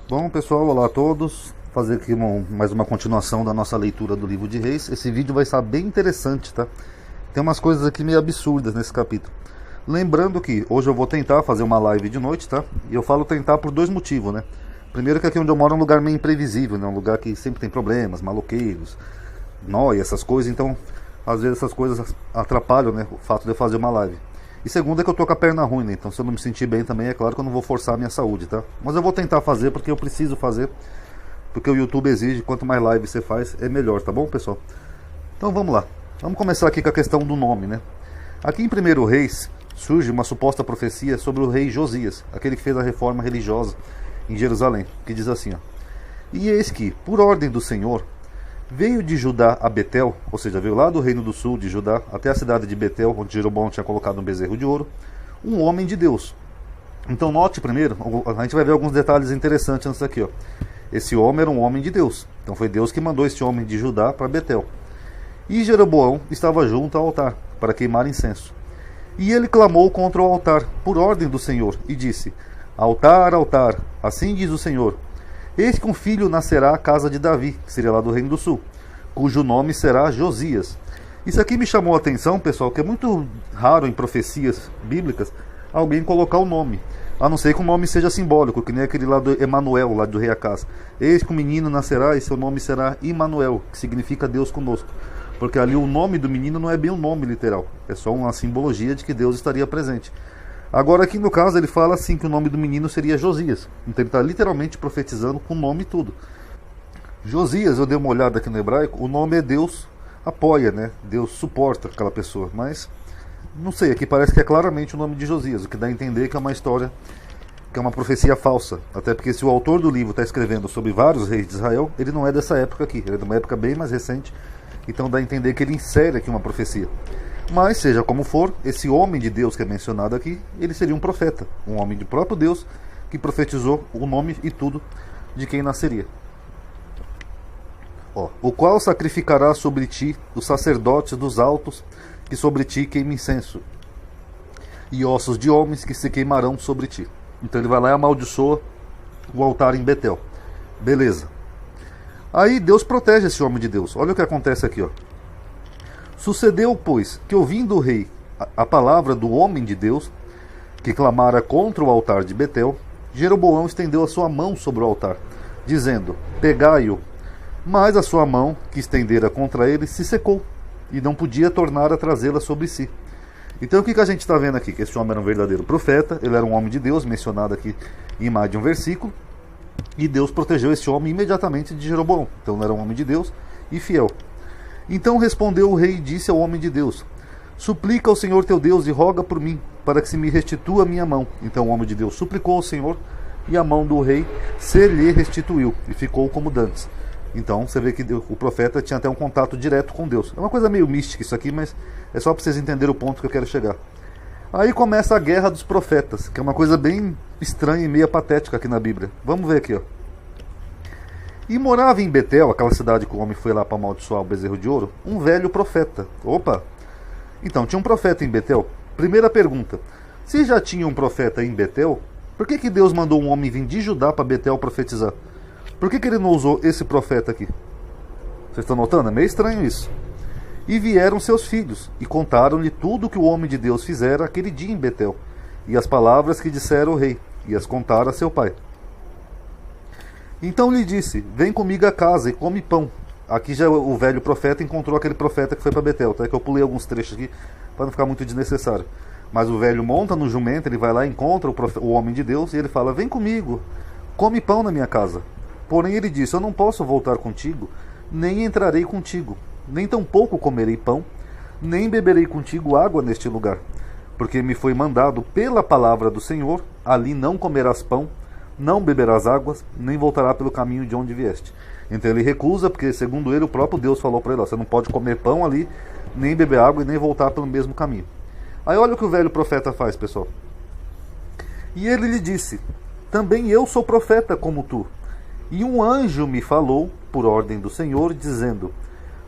Bom, pessoal, olá a todos. Fazer aqui mais uma continuação da nossa leitura do livro de Reis. Esse vídeo vai estar bem interessante, tá? Tem umas coisas aqui meio absurdas nesse capítulo. Lembrando que hoje eu vou tentar fazer uma live de noite, tá? E eu falo tentar por dois motivos, né? Primeiro que aqui onde eu moro é um lugar meio imprevisível, né? Um lugar que sempre tem problemas, maloqueiros, nóia, essas coisas. Então, às vezes essas coisas atrapalham, né? O fato de eu fazer uma live. E segundo é que eu tô com a perna ruim, né? Então se eu não me sentir bem também, é claro que eu não vou forçar a minha saúde, tá? Mas eu vou tentar fazer porque eu preciso fazer. Porque o YouTube exige, quanto mais live você faz, é melhor, tá bom, pessoal? Então vamos lá. Vamos começar aqui com a questão do nome, né? Aqui em 1º Reis, surge uma suposta profecia sobre o rei Josias, aquele que fez a reforma religiosa em Jerusalém, que diz assim, ó: E eis que, por ordem do Senhor, veio de Judá a Betel, ou seja, veio lá do reino do sul de Judá até a cidade de Betel, onde Jeroboão tinha colocado um bezerro de ouro, um homem de Deus. Então note primeiro, a gente vai ver alguns detalhes interessantes nisso aqui, ó. Esse homem era um homem de Deus. Então foi Deus que mandou esse homem de Judá para Betel. E Jeroboão estava junto ao altar para queimar incenso. E ele clamou contra o altar, por ordem do Senhor, e disse: Altar, altar, assim diz o Senhor: Eis que um filho nascerá à casa de Davi, que seria lá do Reino do Sul, cujo nome será Josias. Isso aqui me chamou a atenção, pessoal, que é muito raro em profecias bíblicas alguém colocar o nome, a não ser que o nome seja simbólico, que nem aquele lá do Emanuel, lá do rei Acás. Eis que um menino nascerá e seu nome será Imanuel, que significa Deus conosco. Porque ali o nome do menino não é bem um nome literal, é só uma simbologia de que Deus estaria presente. Agora aqui no caso ele fala assim que o nome do menino seria Josias. Então ele está literalmente profetizando com o nome e tudo. Josias, eu dei uma olhada aqui no hebraico, o nome é Deus apoia, né? Deus suporta aquela pessoa. Mas não sei, aqui parece que é claramente o nome de Josias, o que dá a entender que é uma história, que é uma profecia falsa. Até porque se o autor do livro está escrevendo sobre vários reis de Israel, ele não é dessa época aqui, ele é de uma época bem mais recente. Então dá a entender que ele insere aqui uma profecia. Mas, seja como for, esse homem de Deus que é mencionado aqui, ele seria um profeta, um homem de próprio Deus, que profetizou o nome e tudo de quem nasceria. O qual sacrificará sobre ti os sacerdotes dos altos, que sobre ti queima incenso, e ossos de homens que se queimarão sobre ti. Então ele vai lá e amaldiçoa o altar em Betel. Beleza. Aí Deus protege esse homem de Deus. Olha o que acontece aqui, ó. Sucedeu, pois, que ouvindo o rei a palavra do homem de Deus, que clamara contra o altar de Betel, Jeroboão estendeu a sua mão sobre o altar, dizendo: Pegai-o. Mas a sua mão, que estendera contra ele, se secou, e não podia tornar a trazê-la sobre si. Então o que a gente está vendo aqui? Que esse homem era um verdadeiro profeta, ele era um homem de Deus, mencionado aqui em mais de um versículo, e Deus protegeu esse homem imediatamente de Jeroboão. Então ele era um homem de Deus e fiel. Então respondeu o rei e disse ao homem de Deus: Suplica ao Senhor teu Deus e roga por mim, para que se me restitua a minha mão. Então o homem de Deus suplicou ao Senhor, e a mão do rei se lhe restituiu, e ficou como dantes. Então você vê que o profeta tinha até um contato direto com Deus. É uma coisa meio mística isso aqui, mas é só para vocês entenderem o ponto que eu quero chegar. Aí começa a guerra dos profetas, que é uma coisa bem estranha e meio patética aqui na Bíblia. Vamos ver aqui, ó. E morava em Betel, aquela cidade que o homem foi lá para amaldiçoar o bezerro de ouro, um velho profeta. Opa! Então, tinha um profeta em Betel. Primeira pergunta: se já tinha um profeta em Betel, por que Deus mandou um homem vir de Judá para Betel profetizar? Por que ele não usou esse profeta aqui? Vocês estão notando? É meio estranho isso. E vieram seus filhos, e contaram-lhe tudo o que o homem de Deus fizera aquele dia em Betel, e as palavras que dissera o rei, e as contara a seu pai. Então lhe disse: Vem comigo a casa e come pão. Aqui já o velho profeta encontrou aquele profeta que foi para Betel. Até que eu pulei alguns trechos aqui para não ficar muito desnecessário. Mas o velho monta no jumento, ele vai lá e encontra o homem de Deus, e ele fala: Vem comigo, come pão na minha casa. Porém ele disse: Eu não posso voltar contigo, nem entrarei contigo, nem tampouco comerei pão, nem beberei contigo água neste lugar. Porque me foi mandado pela palavra do Senhor: ali não comerás pão, não beberás águas, nem voltará pelo caminho de onde vieste. Então ele recusa, porque segundo ele, o próprio Deus falou para ele: Você não pode comer pão ali, nem beber água e nem voltar pelo mesmo caminho. Aí olha o que o velho profeta faz, pessoal. E ele lhe disse: Também eu sou profeta como tu. E um anjo me falou, por ordem do Senhor, dizendo: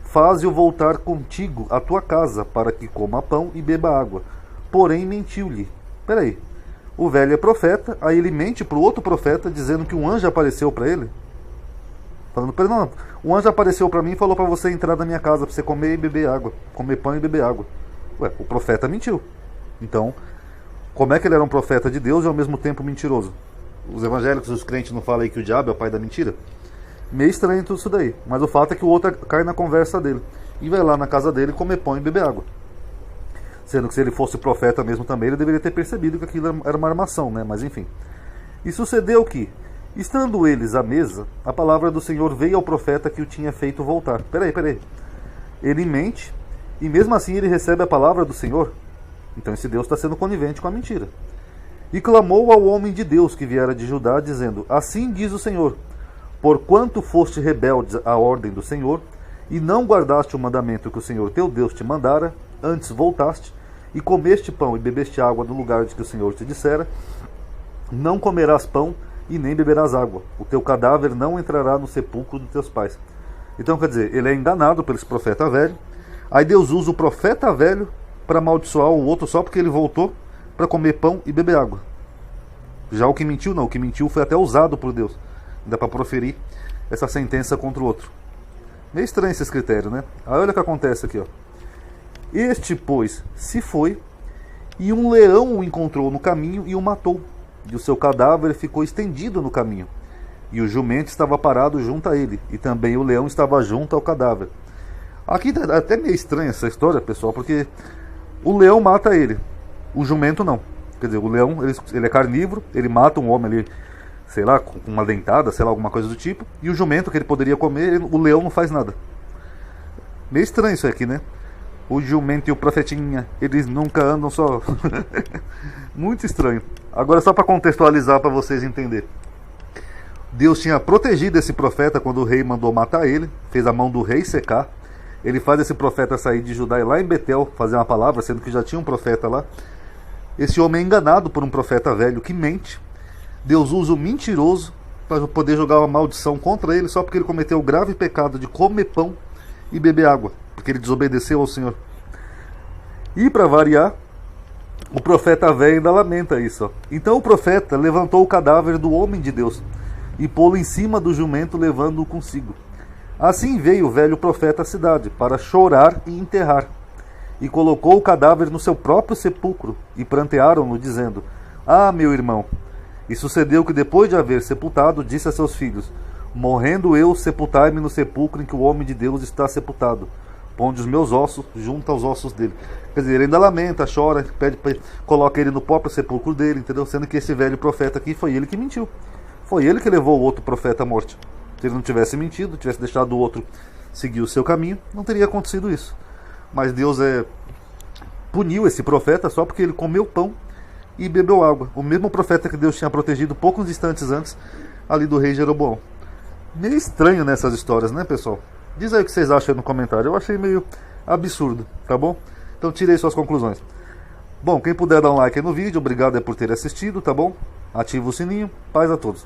Faze-o voltar contigo à tua casa, para que coma pão e beba água. Porém mentiu-lhe. Peraí, O velho é profeta, aí ele mente para o outro profeta dizendo que um anjo apareceu para ele. Falando para ele, não, um anjo apareceu para mim e falou para você entrar na minha casa, para você comer e beber água. Comer pão e beber água. Ué, o profeta mentiu. Então, como é que ele era um profeta de Deus e ao mesmo tempo mentiroso? Os evangélicos, os crentes não falam aí que o diabo é o pai da mentira? Meio estranho tudo isso daí. Mas o fato é que o outro cai na conversa dele. E vai lá na casa dele comer pão e beber água. Sendo que se ele fosse profeta mesmo também, ele deveria ter percebido que aquilo era uma armação, né? Mas enfim. E sucedeu que, estando eles à mesa, a palavra do Senhor veio ao profeta que o tinha feito voltar. Peraí. Ele mente, e mesmo assim ele recebe a palavra do Senhor. Então esse Deus está sendo conivente com a mentira. E clamou ao homem de Deus que viera de Judá, dizendo, assim diz o Senhor, porquanto foste rebeldes à ordem do Senhor, e não guardaste o mandamento que o Senhor teu Deus te mandara, antes voltaste, e comeste pão e bebeste água no lugar de que o Senhor te dissera, não comerás pão e nem beberás água. O teu cadáver não entrará no sepulcro dos teus pais. Então, quer dizer, ele é enganado por esse profeta velho. Aí Deus usa o profeta velho para amaldiçoar o outro só porque ele voltou para comer pão e beber água. Já o que mentiu, não. O que mentiu foi até usado por Deus. Ainda para proferir essa sentença contra o outro. Meio estranho esse critério, né? Aí olha o que acontece aqui, ó. Este, pois, se foi, e um leão o encontrou no caminho e o matou. E o seu cadáver ficou estendido no caminho. E o jumento estava parado junto a ele, e também o leão estava junto ao cadáver. Aqui é até meio estranha essa história, pessoal, porque o leão mata ele, o jumento não. Quer dizer, o leão, ele é carnívoro, ele mata um homem ali, sei lá, com uma dentada, sei lá, alguma coisa do tipo. E o jumento que ele poderia comer, o leão não faz nada. Meio estranho isso aqui, né? O jumento e o profetinha, eles nunca andam só. Muito estranho. Agora só para contextualizar para vocês entenderem. Deus tinha protegido esse profeta quando o rei mandou matar ele, fez a mão do rei secar. Ele faz esse profeta sair de Judá e lá em Betel fazer uma palavra, sendo que já tinha um profeta lá. Esse homem é enganado por um profeta velho que mente. Deus usa o mentiroso para poder jogar uma maldição contra ele só porque ele cometeu o grave pecado de comer pão e beber água, porque ele desobedeceu ao Senhor. E para variar, o profeta velho ainda lamenta isso. Ó. Então o profeta levantou o cadáver do homem de Deus e pô-lo em cima do jumento, levando-o consigo. Assim veio o velho profeta à cidade para chorar e enterrar. E colocou o cadáver no seu próprio sepulcro e prantearam-no, dizendo, ah, meu irmão. E sucedeu que depois de haver sepultado, disse a seus filhos, morrendo eu, sepultai-me no sepulcro em que o homem de Deus está sepultado. Ponde os meus ossos junto aos ossos dele. Quer dizer, ele ainda lamenta, chora, pede, coloca ele no próprio sepulcro dele, entendeu? Sendo que esse velho profeta aqui foi ele que mentiu. Foi ele que levou o outro profeta à morte. Se ele não tivesse mentido, tivesse deixado o outro seguir o seu caminho, não teria acontecido isso. Mas Deus puniu esse profeta só porque ele comeu pão e bebeu água. O mesmo profeta que Deus tinha protegido poucos instantes antes ali do rei Jeroboão. Meio estranho nessas histórias, né, pessoal? Diz aí o que vocês acham aí no comentário. Eu achei meio absurdo, tá bom? Então tirei suas conclusões. Bom, quem puder dar um like aí no vídeo, obrigado por ter assistido, tá bom? Ativa o sininho. Paz a todos.